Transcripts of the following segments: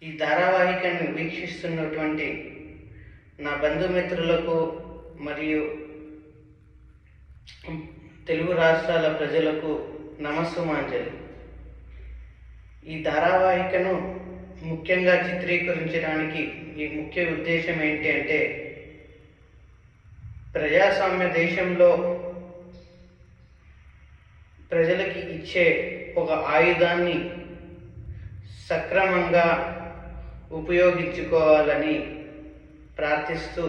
ఈ ధారావాహికను వీక్షిస్తున్నటువంటి నా బంధుమిత్రులకు మరియు తెలుగు రాష్ట్రాల ప్రజలకు నమస్సుమాంజలి. ఈ ధారావాహికను ముఖ్యంగా చిత్రీకరించడానికి ఈ ముఖ్య ఉద్దేశం ఏంటి అంటే, ప్రజాస్వామ్య దేశంలో ప్రజలకి ఇచ్చే ఒక ఆయుధాన్ని సక్రమంగా ఉపయోగించుకోవాలని ప్రార్థిస్తూ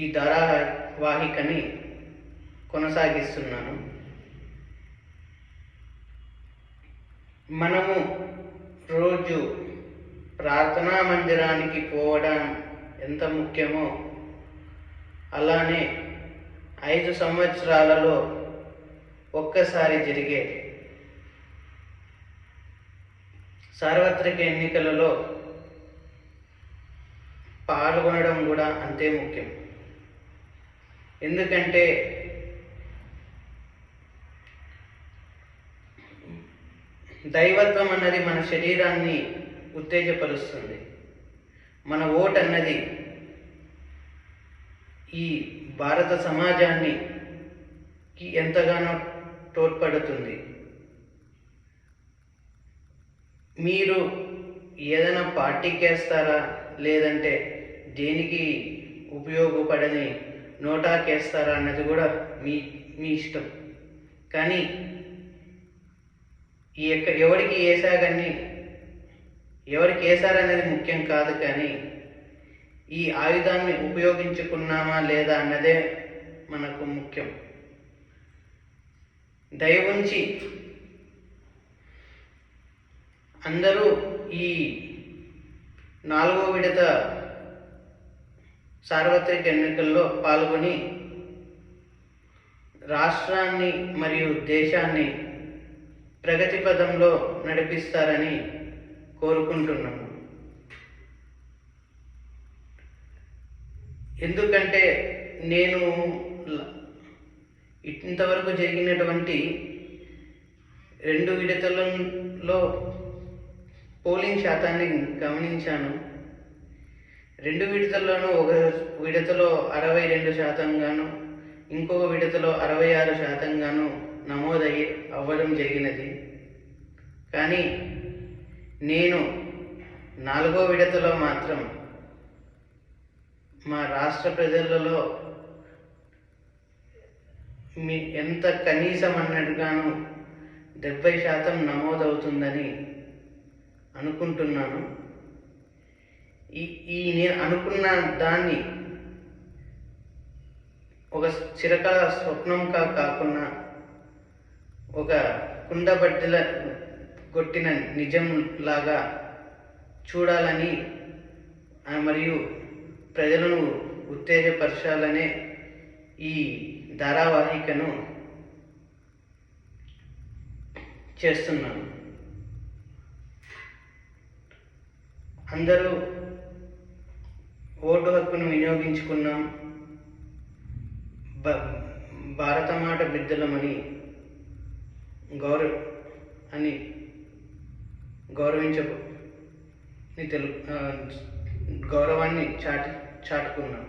ఈ ధారావాహికని కొనసాగిస్తున్నాను. మనము రోజు ప్రార్థనా మందిరానికి పోవడం ఎంత ముఖ్యమో, అలానే 5 సంవత్సరాలలో ఒక్కసారి జరిగే సార్వత్రిక ఎన్నికలలో పాల్గొనడం కూడా అంతే ముఖ్యం. ఎందుకంటే దైవత్వం అన్నది మన శరీరాన్ని ఉత్తేజపరుస్తుంది. మన ఓటు అన్నది ఈ భారత సమాజాన్ని ఎంతగానో తోడ్పడుతుంది. మీరు ఏదైనా పార్టీకి వేస్తారా, లేదంటే దేనికి ఉపయోగపడని నోటాకి వేస్తారా అన్నది కూడా మీ ఇష్టం. కానీ ఎవరికి వేసారనేది ముఖ్యం కాదు. కానీ ఈ ఆయుధాన్ని ఉపయోగించుకున్నామా లేదా అన్నదే మనకు ముఖ్యం. దయవుంచి అందరూ ఈ 4వ విడత సార్వత్రిక ఎన్నికల్లో పాల్గొని రాష్ట్రాన్ని మరియు దేశాన్ని ప్రగతి పదంలో నడిపిస్తారని కోరుకుంటున్నాము. ఎందుకంటే నేను ఇంతవరకు జరిగినటువంటి 2 విడతలలో పోలింగ్ శాతాన్ని గమనించాను. 2 విడతల్లోనూ ఒక విడతలో 62% గాను, ఇంకొక విడతలో 66% గాను అవ్వడం జరిగినది. కానీ నేను 4వ విడతలో మాత్రం మా రాష్ట్ర ప్రజలలో ఎంత కనీసం అన్నట్టుగాను 70% నమోదవుతుందని అనుకుంటున్నాను. నేను అనుకున్న దాన్ని ఒక చిరకాల స్వప్నంగా కాకుండా ఒక కుండబద్దల కొట్టిన నిజం లాగా చూడాలని మరియు ప్రజలను ఉత్తేజపరచాలనే ఈ ధారావాహికను చేస్తున్నాను. అందరూ ఓటు హక్కును వినియోగించుకున్నాం, భారతమాత బిడ్డలమని గౌరవాన్ని చాటుకున్నాం.